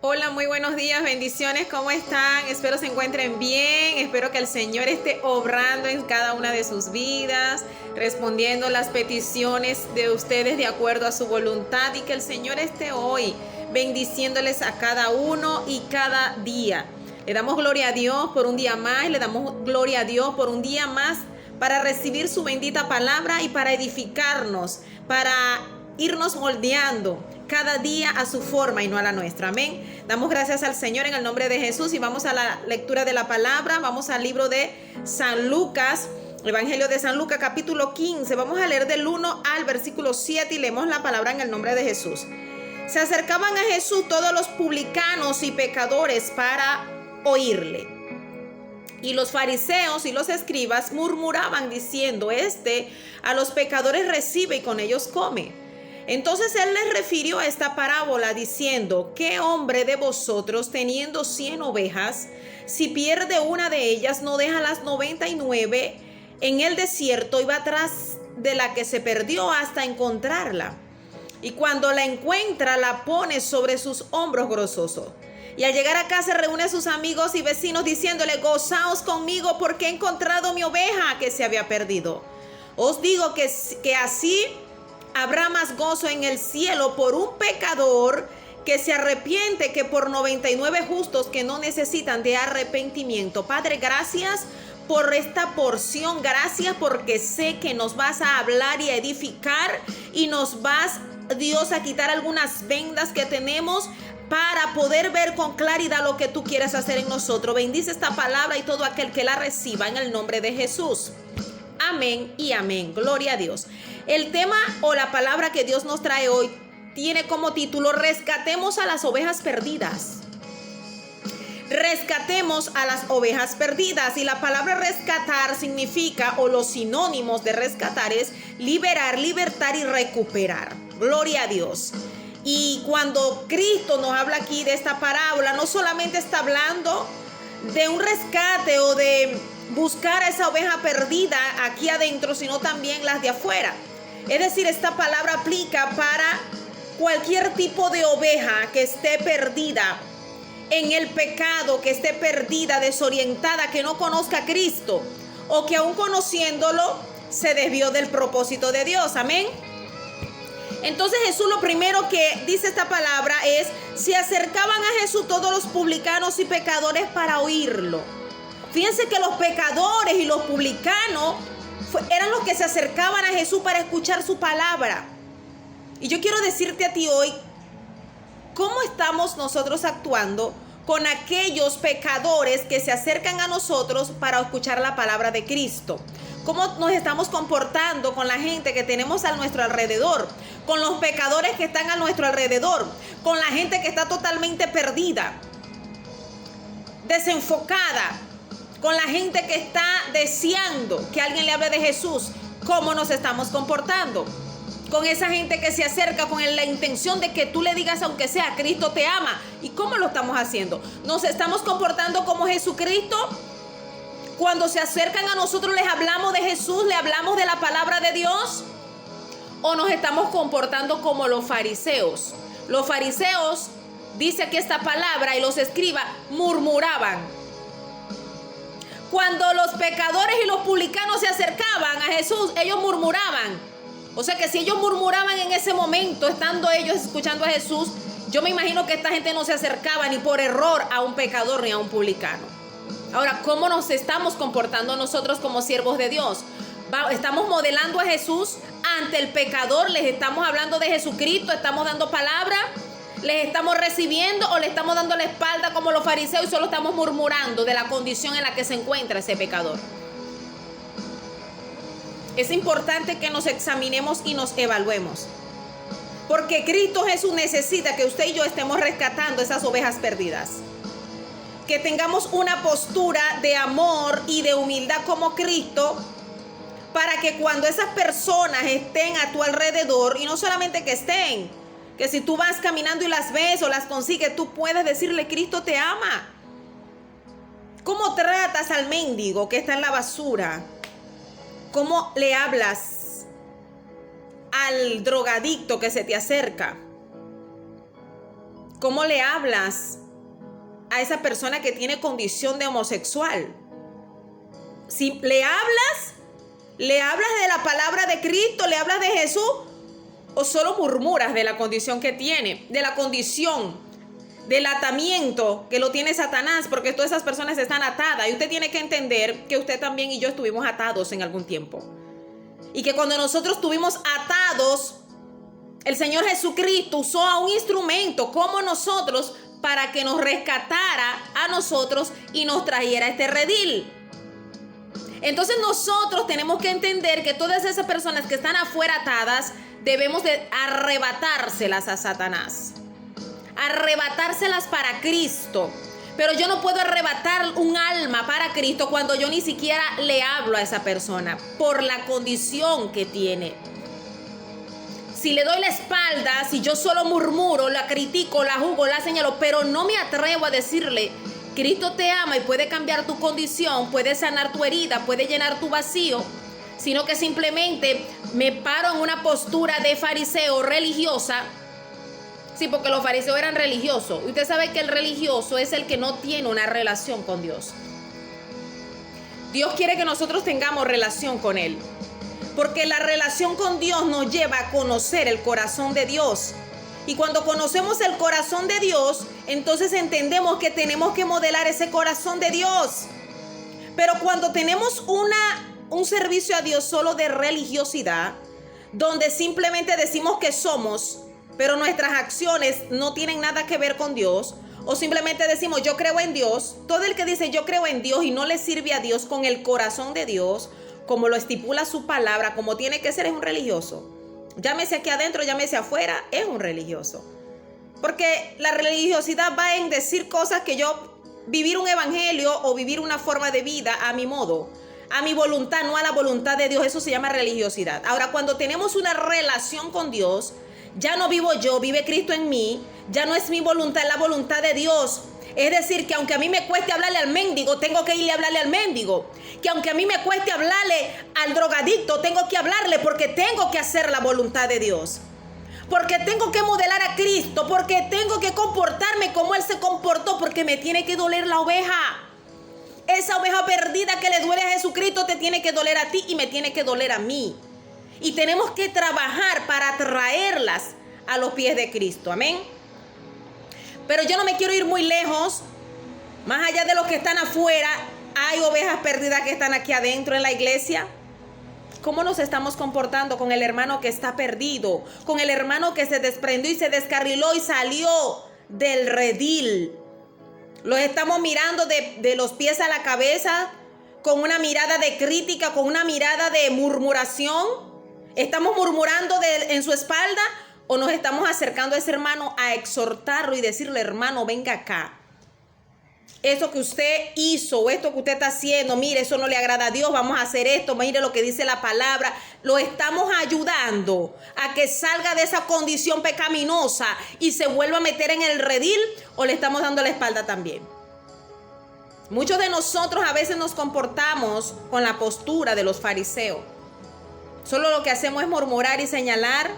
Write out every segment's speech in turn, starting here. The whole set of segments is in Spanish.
Hola, muy buenos días, bendiciones, ¿cómo están? Espero se encuentren bien, espero que el Señor esté obrando en cada una de sus vidas, respondiendo las peticiones de ustedes de acuerdo a su voluntad y que el Señor esté hoy bendiciéndoles a cada uno y cada día. Le damos gloria a Dios por un día más, le damos gloria a Dios por un día más para recibir su bendita palabra y para edificarnos, para irnos moldeando cada día a su forma y no a la nuestra. Amén. Damos gracias al Señor en el nombre de Jesús y vamos a la lectura de la palabra. Vamos al libro de San Lucas, Evangelio de San Lucas, capítulo 15. Vamos a leer del 1 al versículo 7 y leemos la palabra en el nombre de Jesús. Se acercaban a Jesús todos los publicanos y pecadores para oírle. Y los fariseos y los escribas murmuraban diciendo: a los pecadores recibe y con ellos come. Entonces él les refirió esta parábola diciendo: ¿qué hombre de vosotros, teniendo 100 ovejas, si pierde una de ellas, no deja las 99 en el desierto y va tras de la que se perdió hasta encontrarla? Y cuando la encuentra, la pone sobre sus hombros gozosos. Y al llegar a casa reúne a sus amigos y vecinos diciéndole: gozaos conmigo porque he encontrado mi oveja que se había perdido. Os digo que así habrá más gozo en el cielo por un pecador que se arrepiente que por 99 justos que no necesitan de arrepentimiento. Padre, gracias por esta porción. Gracias porque sé que nos vas a hablar y a edificar y nos vas, Dios, a quitar algunas vendas que tenemos para poder ver con claridad lo que tú quieres hacer en nosotros. Bendice esta palabra y todo aquel que la reciba en el nombre de Jesús. Amén y amén. Gloria a Dios. El tema o la palabra que Dios nos trae hoy tiene como título: rescatemos a las ovejas perdidas. Rescatemos a las ovejas perdidas. Y la palabra rescatar significa, o los sinónimos de rescatar es liberar, libertar y recuperar. Gloria a Dios. Y cuando Cristo nos habla aquí de esta parábola, no solamente está hablando de un rescate o de buscar a esa oveja perdida aquí adentro, sino también las de afuera. Es decir, esta palabra aplica para cualquier tipo de oveja que esté perdida en el pecado, que esté perdida, desorientada, que no conozca a Cristo o que aún conociéndolo se desvió del propósito de Dios. Amén. Entonces Jesús, lo primero que dice esta palabra es: se acercaban a Jesús todos los publicanos y pecadores para oírlo. Fíjense que los pecadores y los publicanos eran los que se acercaban a Jesús para escuchar su palabra. Y yo quiero decirte a ti hoy, ¿cómo estamos nosotros actuando con aquellos pecadores que se acercan a nosotros para escuchar la palabra de Cristo? ¿Cómo nos estamos comportando con la gente que tenemos a nuestro alrededor? Con los pecadores que están a nuestro alrededor, con la gente que está totalmente perdida, desenfocada, con la gente que está deseando que alguien le hable de Jesús. ¿Cómo nos estamos comportando? Con esa gente que se acerca con la intención de que tú le digas, aunque sea: Cristo te ama. ¿Y cómo lo estamos haciendo? ¿Nos estamos comportando como Jesucristo? Cuando se acercan a nosotros, ¿les hablamos de Jesús? ¿Le hablamos de la palabra de Dios? ¿O nos estamos comportando como los fariseos? Los fariseos, dice aquí esta palabra, y los escribas murmuraban. Cuando los pecadores y los publicanos se acercaban a Jesús, ellos murmuraban. O sea que si ellos murmuraban en ese momento, estando ellos escuchando a Jesús, yo me imagino que esta gente no se acercaba ni por error a un pecador ni a un publicano. Ahora, ¿cómo nos estamos comportando nosotros como siervos de Dios? ¿Estamos modelando a Jesús ante el pecador? ¿Les estamos hablando de Jesucristo? ¿Estamos dando palabra? ¿Les estamos recibiendo o le estamos dando la espalda como los fariseos y solo estamos murmurando de la condición en la que se encuentra ese pecador? Es importante que nos examinemos y nos evaluemos, porque Cristo Jesús necesita que usted y yo estemos rescatando esas ovejas perdidas. Que tengamos una postura de amor y de humildad como Cristo, para que cuando esas personas estén a tu alrededor, y no solamente que estén, que si tú vas caminando y las ves o las consigues, tú puedes decirle: Cristo te ama. ¿Cómo tratas al mendigo que está en la basura? ¿Cómo le hablas al drogadicto que se te acerca? ¿Cómo le hablas a esa persona que tiene condición de homosexual? Si le hablas de la palabra de Cristo, le hablas de Jesús, o solo murmuras de la condición que tiene, de la condición del atamiento que lo tiene Satanás, porque todas esas personas están atadas. Y usted tiene que entender que usted también y yo estuvimos atados en algún tiempo. Y que cuando nosotros estuvimos atados, el Señor Jesucristo usó a un instrumento como nosotros para que nos rescatara a nosotros y nos trajera a este redil. Entonces nosotros tenemos que entender que todas esas personas que están afuera atadas, debemos de arrebatárselas a Satanás. Arrebatárselas para Cristo. Pero yo no puedo arrebatar un alma para Cristo cuando yo ni siquiera le hablo a esa persona por la condición que tiene. Si le doy la espalda, si yo solo murmuro, la critico, la juzgo, la señalo, pero no me atrevo a decirle: Cristo te ama y puede cambiar tu condición, puede sanar tu herida, puede llenar tu vacío, sino que simplemente me paro en una postura de fariseo religiosa. Sí, porque los fariseos eran religiosos. Usted sabe que el religioso es el que no tiene una relación con Dios. Dios quiere que nosotros tengamos relación con Él, porque la relación con Dios nos lleva a conocer el corazón de Dios. Y cuando conocemos el corazón de Dios, entonces entendemos que tenemos que modelar ese corazón de Dios. Pero cuando tenemos un servicio a Dios solo de religiosidad, donde simplemente decimos que somos, pero nuestras acciones no tienen nada que ver con Dios, o simplemente decimos yo creo en Dios, todo el que dice yo creo en Dios y no le sirve a Dios con el corazón de Dios, como lo estipula su palabra, como tiene que ser, es un religioso. Llámese aquí adentro, llámese afuera, es un religioso. Porque la religiosidad va en decir cosas que yo, vivir un evangelio o vivir una forma de vida a mi modo, a mi voluntad, no a la voluntad de Dios. Eso se llama religiosidad. Ahora, cuando tenemos una relación con Dios, ya no vivo yo, vive Cristo en mí. Ya no es mi voluntad, es la voluntad de Dios. Es decir, que aunque a mí me cueste hablarle al mendigo, tengo que irle a hablarle al mendigo. Que aunque a mí me cueste hablarle al drogadicto, tengo que hablarle porque tengo que hacer la voluntad de Dios. Porque tengo que modelar a Cristo, porque tengo que comportarme como Él se comportó, porque me tiene que doler la oveja. Esa oveja perdida que le duele a Jesucristo te tiene que doler a ti y me tiene que doler a mí. Y tenemos que trabajar para traerlas a los pies de Cristo. Amén. Pero yo no me quiero ir muy lejos. Más allá de los que están afuera, hay ovejas perdidas que están aquí adentro en la iglesia. ¿Cómo nos estamos comportando con el hermano que está perdido? Con el hermano que se desprendió y se descarriló y salió del redil. Los estamos mirando de los pies a la cabeza, con una mirada de crítica, con una mirada de murmuración. ¿Estamos murmurando en su espalda? ¿O nos estamos acercando a ese hermano a exhortarlo y decirle: hermano, venga acá? Eso que usted hizo o esto que usted está haciendo, mire, eso no le agrada a Dios, vamos a hacer esto, mire lo que dice la palabra. Lo estamos ayudando a que salga de esa condición pecaminosa y se vuelva a meter en el redil, o le estamos dando la espalda también. Muchos de nosotros a veces nos comportamos con la postura de los fariseos. Solo lo que hacemos es murmurar y señalar,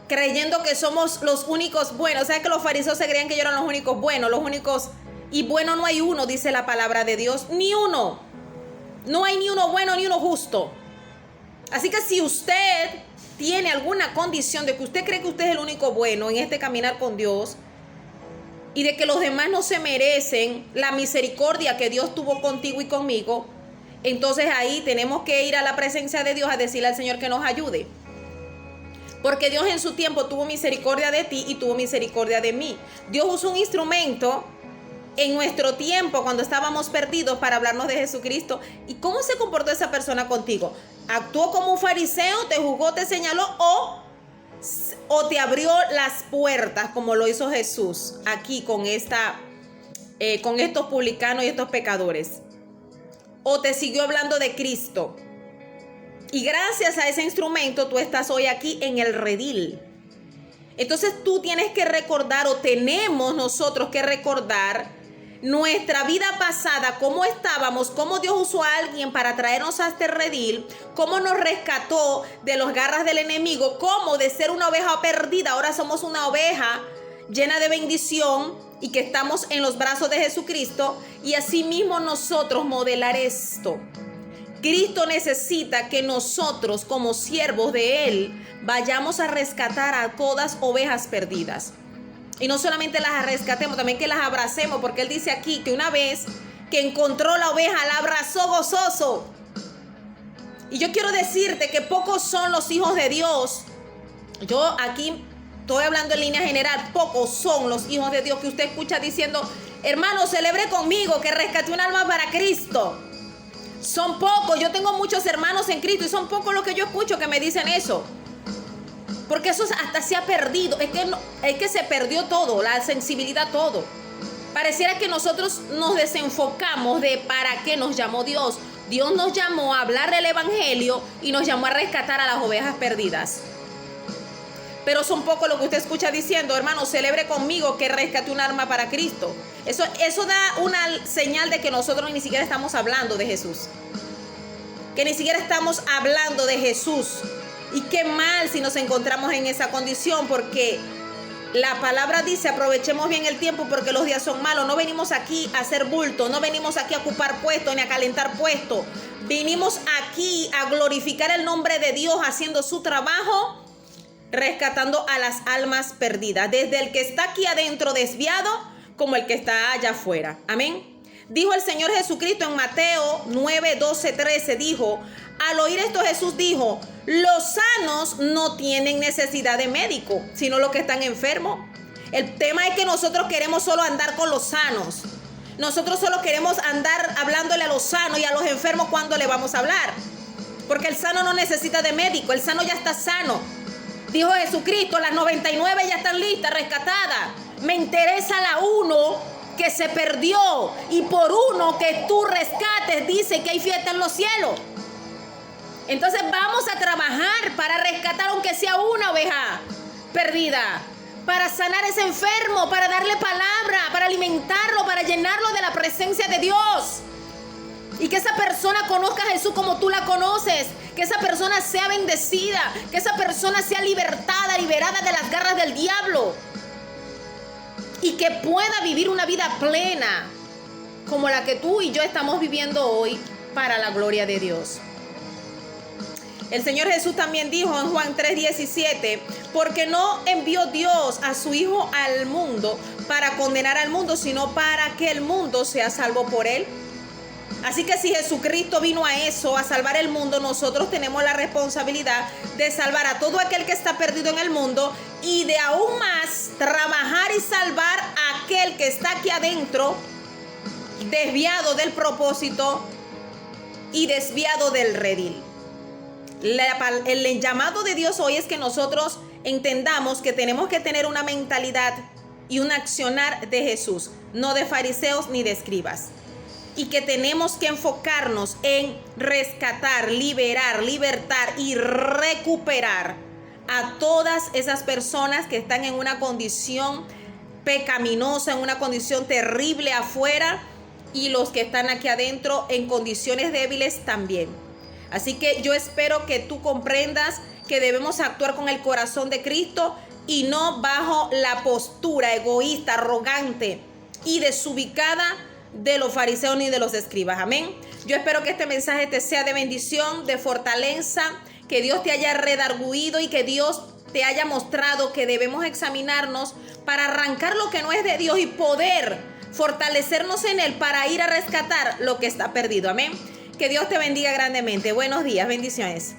creyendo que somos los únicos buenos. O sea, que los fariseos se creían que ellos eran los únicos buenos, los únicos. Y bueno, no hay uno, dice la palabra de Dios, ni uno. No hay ni uno bueno ni uno justo. Así que si usted tiene alguna condición de que usted cree que usted es el único bueno en este caminar con Dios, y de que los demás no se merecen la misericordia que Dios tuvo contigo y conmigo, entonces ahí tenemos que ir a la presencia de Dios a decirle al Señor que nos ayude. Porque Dios en su tiempo tuvo misericordia de ti y tuvo misericordia de mí. Dios usó un instrumento en nuestro tiempo cuando estábamos perdidos para hablarnos de Jesucristo. ¿Y cómo se comportó esa persona contigo? ¿Actuó como un fariseo, te juzgó, te señaló o te abrió las puertas como lo hizo Jesús aquí con estos publicanos y estos pecadores? ¿O te siguió hablando de Cristo? Y gracias a ese instrumento tú estás hoy aquí en el redil. Entonces tú tienes que recordar, o tenemos nosotros que recordar, nuestra vida pasada, cómo estábamos, cómo Dios usó a alguien para traernos a este redil, cómo nos rescató de las garras del enemigo, cómo de ser una oveja perdida ahora somos una oveja llena de bendición y que estamos en los brazos de Jesucristo, y asimismo nosotros modelar esto. Cristo necesita que nosotros, como siervos de Él, vayamos a rescatar a todas ovejas perdidas. Y no solamente las rescatemos, también que las abracemos, porque Él dice aquí que una vez que encontró la oveja, la abrazó gozoso. Y yo quiero decirte que pocos son los hijos de Dios. Yo aquí estoy hablando en línea general, pocos son los hijos de Dios que usted escucha diciendo: hermano, celebre conmigo que rescaté un alma para Cristo. Son pocos. Yo tengo muchos hermanos en Cristo y son pocos los que yo escucho que me dicen eso. Porque eso hasta se ha perdido. Es que se perdió todo, la sensibilidad, todo. Pareciera que nosotros nos desenfocamos de para qué nos llamó Dios. Dios nos llamó a hablar del evangelio y nos llamó a rescatar a las ovejas perdidas. Pero son pocos los que usted escucha diciendo: hermano, celebre conmigo que rescaté un alma para Cristo. Eso da una señal de que nosotros ni siquiera estamos hablando de Jesús. Que ni siquiera estamos hablando de Jesús. Y qué mal si nos encontramos en esa condición, porque la palabra dice: aprovechemos bien el tiempo porque los días son malos. No venimos aquí a hacer bulto, no venimos aquí a ocupar puestos ni a calentar puestos. Vinimos aquí a glorificar el nombre de Dios haciendo su trabajo, rescatando a las almas perdidas, desde el que está aquí adentro desviado como el que está allá afuera. Amén. Dijo el Señor Jesucristo en Mateo 9, 12, 13, dijo: al oír esto Jesús dijo: los sanos no tienen necesidad de médico, sino los que están enfermos. El tema es que nosotros queremos solo andar con los sanos. Nosotros solo queremos andar hablándole a los sanos, y a los enfermos, ¿cuándo le vamos a hablar? Porque el sano no necesita de médico, el sano ya está sano. Dijo Jesucristo: las 99 ya están listas, rescatadas. Me interesa la uno que se perdió, y por uno que tú rescates dice que hay fiesta en los cielos. Entonces vamos a trabajar para rescatar aunque sea una oveja perdida, para sanar a ese enfermo, para darle palabra, para alimentarlo, para llenarlo de la presencia de Dios. Y que esa persona conozca a Jesús como tú la conoces. Que esa persona sea bendecida. Que esa persona sea libertada, liberada de las garras del diablo. Y que pueda vivir una vida plena como la que tú y yo estamos viviendo hoy, para la gloria de Dios. El Señor Jesús también dijo en Juan 3:17: porque no envió Dios a su Hijo al mundo para condenar al mundo, sino para que el mundo sea salvo por él. Así que si Jesucristo vino a eso, a salvar el mundo, nosotros tenemos la responsabilidad de salvar a todo aquel que está perdido en el mundo, y de aún más trabajar y salvar a aquel que está aquí adentro, desviado del propósito y desviado del redil. El llamado de Dios hoy es que nosotros entendamos que tenemos que tener una mentalidad y un accionar de Jesús, no de fariseos ni de escribas. Y que tenemos que enfocarnos en rescatar, liberar, libertar y recuperar a todas esas personas que están en una condición pecaminosa, en una condición terrible afuera, y los que están aquí adentro en condiciones débiles también. Así que yo espero que tú comprendas que debemos actuar con el corazón de Cristo y no bajo la postura egoísta, arrogante y desubicada de los fariseos ni de los escribas. Amén. Yo espero que este mensaje te sea de bendición, de fortaleza, que Dios te haya redarguido y que Dios te haya mostrado que debemos examinarnos para arrancar lo que no es de Dios y poder fortalecernos en Él para ir a rescatar lo que está perdido. Amén. Que Dios te bendiga grandemente. Buenos días, bendiciones.